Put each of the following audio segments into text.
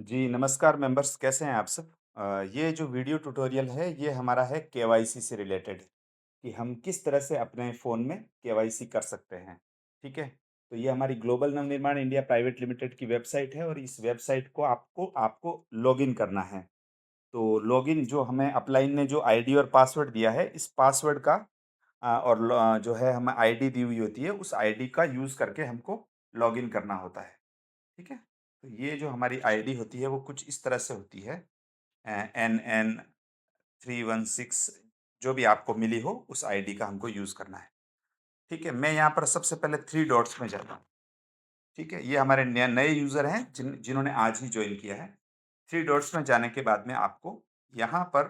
जी, नमस्कार मेंबर्स, कैसे हैं आप सब? ये जो वीडियो ट्यूटोरियल है, ये हमारा है केवाईसी से रिलेटेड कि हम किस तरह से अपने फ़ोन में केवाईसी कर सकते हैं, ठीक है? तो ये हमारी global Navnirman India private limited की वेबसाइट है और इस वेबसाइट को आपको आपको लॉगिन करना है। तो लॉगिन जो हमें अपलाइन ने जो आईडी और पासवर्ड दिया है, इस पासवर्ड का जो है हमें आईडी दी हुई होती है, उस आईडी का यूज़ करके हमको लॉगिन करना होता है। ठीक है? तो ये जो हमारी आईडी होती है वो कुछ इस तरह से होती है NN316 जो भी आपको मिली हो उस आईडी का हमको यूज़ करना है। ठीक है? मैं यहाँ पर सबसे पहले 3 डॉट्स में जाता हूँ। ठीक है? ये हमारे नए यूज़र हैं जिन्होंने आज ही जॉइन किया है। 3 डॉट्स में जाने के बाद में आपको यहाँ पर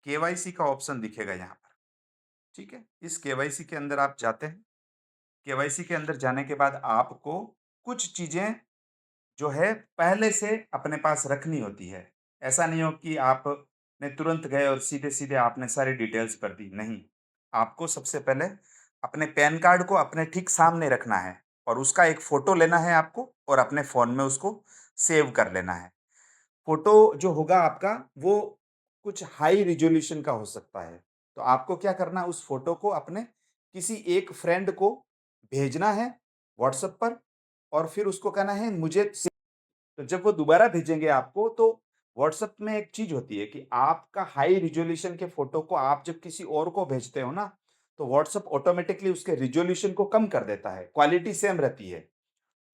केवाईसी का ऑप्शन दिखेगा यहाँ पर। ठीक है? इस केवाईसी के अंदर आप जाते हैं। केवाईसी के अंदर जाने के बाद आपको कुछ चीज़ें जो है पहले से अपने पास रखनी होती है। ऐसा नहीं हो कि आपने तुरंत गए और सीधे-सीधे आपने सारी डिटेल्स भर दी, नहीं। आपको सबसे पहले अपने पैन कार्ड को अपने ठीक सामने रखना है और उसका एक फ़ोटो लेना है आपको और अपने फ़ोन में उसको सेव कर लेना है। फ़ोटो जो होगा आपका वो कुछ हाई रिज़ॉल्यूशन का हो सकता है। तो आपको क्या करना है उस फ़ोटो को अपने किसी एक फ्रेंड को भेजना है व्हाट्सएप पर और फिर उसको कहना है मुझे तो जब वो दोबारा भेजेंगे आपको तो व्हाट्सएप में एक चीज़ होती है कि आपका हाई रिज़ॉल्यूशन के फ़ोटो को आप जब किसी और को भेजते हो ना, तो व्हाट्सएप ऑटोमैटिकली उसके रिज़ॉल्यूशन को कम कर देता है, क्वालिटी सेम रहती है।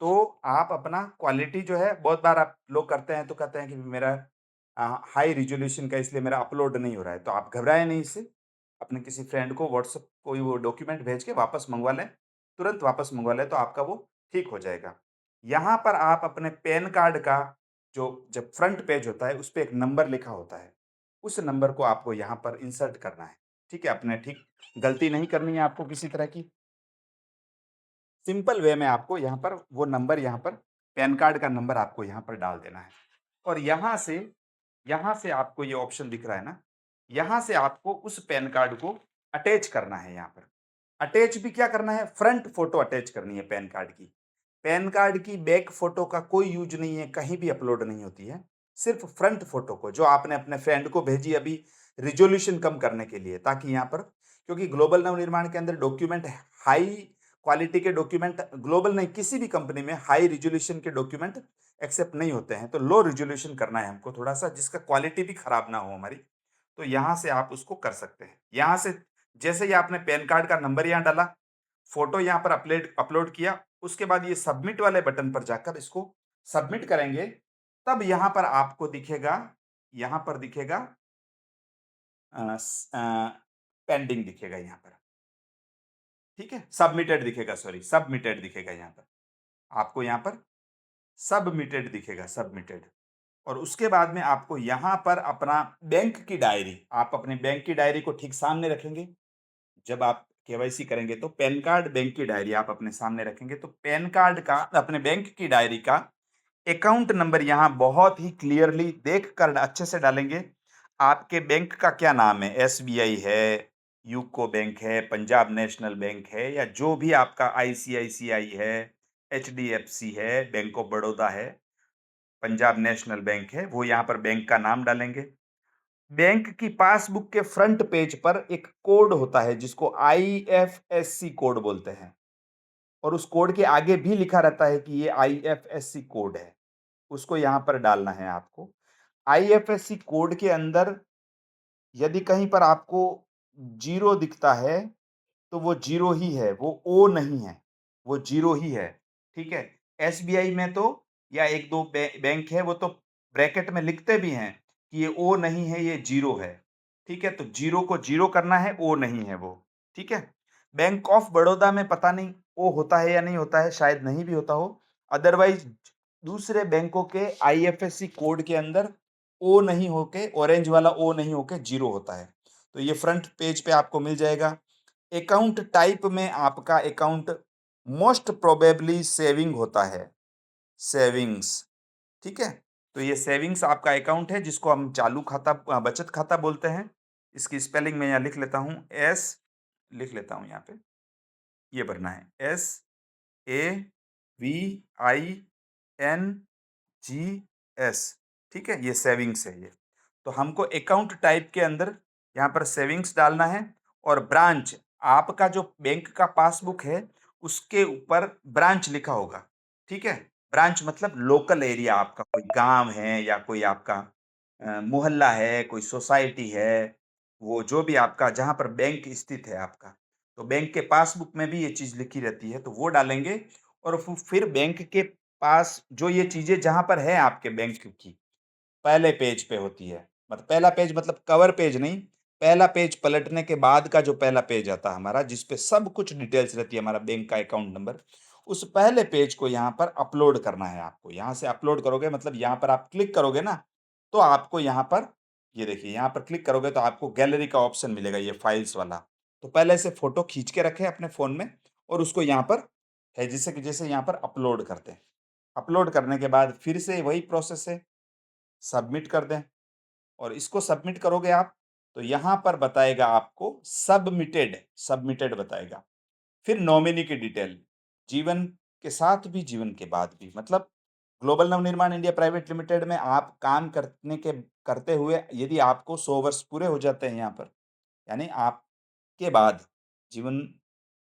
तो आप अपना क्वालिटी जो है बहुत बार आप लोग करते हैं तो कहते हैं कि मेरा हाई रिज़ॉल्यूशन का इसलिए मेरा अपलोड नहीं हो रहा है, तो आप घबराएँ नहीं इससे। अपने किसी फ्रेंड को व्हाट्सएप कोई वो डॉक्यूमेंट भेज के वापस मँगवा लें, तुरंत वापस मँगवा लें तो आपका वो ठीक हो जाएगा। यहाँ पर आप अपने पैन कार्ड का जो जब फ्रंट पेज होता है, उस पे एक नंबर लिखा होता है, उस नंबर को आपको यहाँ पर इंसर्ट करना है। ठीक है? अपने ठीक गलती नहीं करनी है आपको किसी तरह की। सिंपल वे में आपको यहाँ पर पैन कार्ड का नंबर आपको यहाँ पर डाल देना है और यहाँ से आपको ये ऑप्शन दिख रहा है ना, यहाँ से आपको उस पैन कार्ड को अटैच करना है यहाँ पर। अटैच भी क्या करना है? फ्रंट फ़ोटो अटैच करनी है पैन कार्ड की। पैन कार्ड की बैक फ़ोटो का कोई यूज़ नहीं है, कहीं भी अपलोड नहीं होती है। सिर्फ़ फ्रंट फ़ोटो को जो आपने अपने फ्रेंड को भेजी अभी रिज़ॉल्यूशन कम करने के लिए ताकि यहाँ पर क्योंकि ग्लोबल नवनिर्माण के अंदर डॉक्यूमेंट हाई क्वालिटी के डॉक्यूमेंट ग्लोबल नहीं किसी भी कंपनी में हाई रिज़ॉल्यूशन के डॉक्यूमेंट एक्सेप्ट नहीं होते हैं। तो लो रिज़ॉल्यूशन करना है हमको थोड़ा-सा जिसका क्वालिटी भी खराब ना हो हमारी। तो यहाँ से आप उसको कर सकते हैं। यहाँ से जैसे ही आपने पैन कार्ड का नंबर यहाँ डाला, फ़ोटो यहाँ पर अपलोड किया, उसके बाद ये सबमिट वाले बटन पर जाकर इसको सबमिट करेंगे, तब यहाँ पर दिखेगा पेंडिंग दिखेगा यहाँ पर, ठीक है? सबमिटेड दिखेगा यहाँ पर। आपको यहाँ पर सबमिटेड दिखेगा, सबमिटेड और उसके बाद में आपको यहाँ पर अपना बैंक की डायरी आप अपने बैंक की डायरी को ठीक सामने रखेंगे। जब आप केवाईसी करेंगे तो पैन कार्ड, बैंक की डायरी आप अपने सामने रखेंगे, तो पैन कार्ड का अपने बैंक की डायरी का अकाउंट नंबर यहाँ बहुत ही क्लियरली देखकर अच्छे से डालेंगे। आपके बैंक का क्या नाम है? एसबीआई है, यूको बैंक है, पंजाब नेशनल बैंक है या जो भी आपका आईसीआईसीआई है, एचडीएफसी है, बैंक ऑफ बड़ौदा है, पंजाब नेशनल बैंक है, वो यहाँ पर बैंक का नाम डालेंगे। बैंक की पासबुक के फ्रंट पेज पर एक कोड होता है जिसको आईएफएससी कोड बोलते हैं और उस कोड के आगे भी लिखा रहता है कि ये आईएफएससी कोड है। उसको यहाँ पर डालना है आपको। आईएफएससी कोड के अंदर यदि कहीं पर आपको 0 दिखता है, तो वो 0 ही है, वो ओ नहीं है, वो 0 ही है, ठीक है? एसबीआई में तो या 1-2 बैंक है, वो तो ब्रैकेट में लिखते भी हैं कि ये ओ नहीं है, ये 0 है, ठीक है? तो 0 को 0 करना है, ओ नहीं है वो, ठीक है? बैंक ऑफ बड़ौदा में पता नहीं ओ होता है या नहीं होता है, शायद नहीं भी होता हो। अदरवाइज़ दूसरे बैंकों के आईएफएससी कोड के अंदर ओ नहीं होके ऑरेंज वाला ओ नहीं होके 0 होता है। तो ये फ्रंट पेज पे आपको मिल जाएगा। अकाउंट टाइप में आपका अकाउंट मोस्ट प्रोबेबली सेविंग होता है, सेविंग्स, ठीक है? तो ये सेविंग्स आपका अकाउंट है जिसको हम चालू खाता बचत खाता बोलते हैं। इसकी स्पेलिंग मैं यहाँ लिख लेता हूँ, एस लिख लेता हूँ यहाँ पे, ये भरना है SAVINGS ठीक है, ये सेविंग्स है ये। तो हमको अकाउंट टाइप के अंदर यहाँ पर सेविंग्स डालना है और ब्रांच, आपका जो बैंक का पासबुक है, उसके ऊपर ब्रांच लिखा होगा, ठीक है? ब्रांच मतलब लोकल एरिया, आपका कोई गाँव है या कोई आपका मोहल्ला है, कोई सोसाइटी है, वो जो भी आपका जहाँ पर बैंक स्थित है आपका, तो बैंक के पासबुक में भी ये चीज़ लिखी रहती है, तो वो डालेंगे और फिर बैंक के पास जो ये चीज़ें जहाँ पर है आपके बैंक की, पहले पेज पे होती है। मतलब पहला पेज मतलब कवर पेज नहीं, पहला पेज पलटने के बाद का जो पहला पेज आता है हमारा, जिस पे सब कुछ डिटेल्स रहती है, हमारा बैंक का अकाउंट नंबर, उस पहले पेज को यहाँ पर अपलोड करना है आपको। यहाँ से अपलोड करोगे मतलब यहाँ पर आप क्लिक करोगे ना, तो आपको यहाँ पर, ये देखिए यहाँ पर क्लिक करोगे तो आपको गैलरी का ऑप्शन मिलेगा, ये फाइल्स वाला। तो पहले से फ़ोटो खींच के रखें अपने फ़ोन में और उसको यहाँ पर है जैसे कि जैसे यहाँ पर अपलोड करते हैं। अपलोड करने के बाद फिर से वही प्रोसेस है, सबमिट कर दें। और इसको सबमिट करोगे आप, तो यहाँ पर बताएगा आपको सबमिटेड, सबमिटेड बताएगा। फिर नॉमिनी की डिटेल, जीवन के साथ भी, जीवन के बाद भी, मतलब global Navnirman India private limited में आप काम करते हुए यदि आपको 100 वर्ष पूरे हो जाते हैं यहाँ पर, यानी आपके बाद, जीवन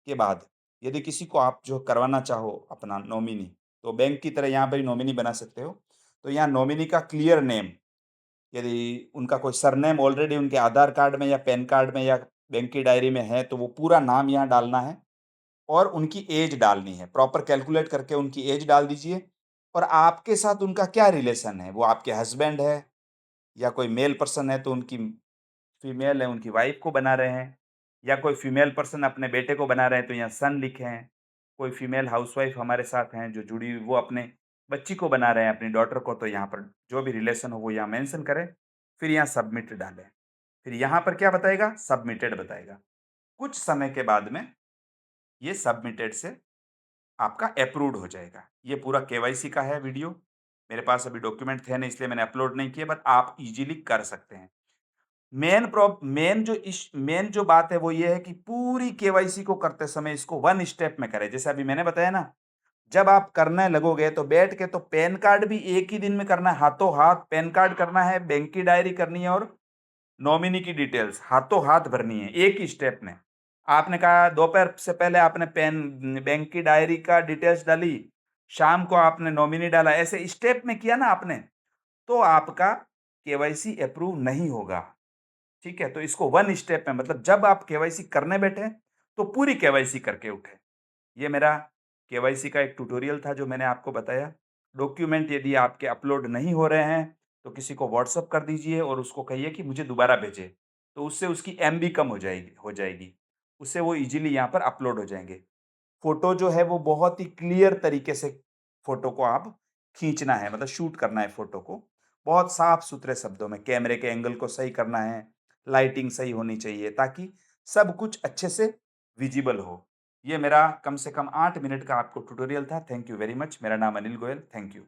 के बाद यदि किसी को आप जो करवाना चाहो अपना नॉमिनी, तो बैंक की तरह यहाँ पर ही नॉमिनी बना सकते हो। तो यहाँ नॉमिनी का क्लियर नेम, यदि उनका कोई सरनेम ऑलरेडी उनके आधार कार्ड में या पैन कार्ड में या बैंक की डायरी में है, तो वो पूरा नाम यहाँ डालना है और उनकी एज डालनी है। प्रॉपर कैलकुलेट करके उनकी एज डाल दीजिए और आपके साथ उनका क्या रिलेशन है, वो आपके हस्बैंड है या कोई मेल पर्सन है तो उनकी फीमेल है, उनकी वाइफ को बना रहे हैं, या कोई फीमेल पर्सन अपने बेटे को बना रहे हैं तो यहाँ सन लिखे हैं। कोई फीमेल हाउसवाइफ हमारे साथ हैं जो जुड़ी हुई, वो अपने बच्ची को बना रहे हैं, अपनी डॉटर को, तो यहाँ पर जो भी रिलेशन हो वो यहाँ मेंशन करें, फिर यहाँ सबमिट डालें। फिर यहाँ पर क्या बताएगा? सबमिटेड बताएगा। कुछ समय के बाद में ये सबमिटेड से आपका अप्रूव्ड हो जाएगा। ये पूरा केवाईसी का है वीडियो। मेरे पास अभी डॉक्यूमेंट थे नहीं इसलिए मैंने अपलोड नहीं किए, बट आप इज़िली कर सकते हैं। मेन जो बात है वो ये है कि पूरी केवाईसी को करते समय इसको वन स्टेप में करें। जैसे अभी मैंने बताया ना, जब आप करने लगोगे तो बैठ के तो पैन कार्ड भी एक ही दिन में करना है, हाथों हाथ पैन कार्ड करना है, बैंक की डायरी करनी है और नॉमिनी की डिटेल्स हाथों हाथ भरनी है एक ही स्टेप में। आपने कहा दोपहर से पहले आपने बैंक की डायरी का डिटेल्स डाली, शाम को आपने नॉमिनी डाला, ऐसे स्टेप में किया ना आपने, तो आपका केवाईसी अप्रूव नहीं होगा। ठीक है? तो इसको वन स्टेप में, मतलब जब आप केवाईसी करने बैठे, तो पूरी केवाईसी करके उठें। ये मेरा केवाईसी का एक ट्यूटोरियल था जो मैंने आपको बताया। डॉक्यूमेंट यदि आपके अपलोड नहीं हो रहे हैं, तो किसी को व्हाट्सएप कर दीजिए और उसको कहिए कि मुझे दोबारा भेजें। तो उससे उसकी एमबी कम हो जाएगी। उससे वो ईज़िली यहाँ पर अपलोड हो जाएँगे। फ़ोटो जो है वो बहुत ही क्लियर तरीके से फ़ोटो को आप खींचना है, मतलब शूट करना है फ़ोटो को। बहुत साफ-सुथरे शब्दों में कैमरे के एंगल को सही करना है, लाइटिंग सही होनी चाहिए ताकि सब कुछ अच्छे से विज़िबल हो। ये मेरा कम से कम 8 मिनट का आपको ट्यूटोरियल था। Thank you very much. मेरा नाम अनिल गोयल। Thank you.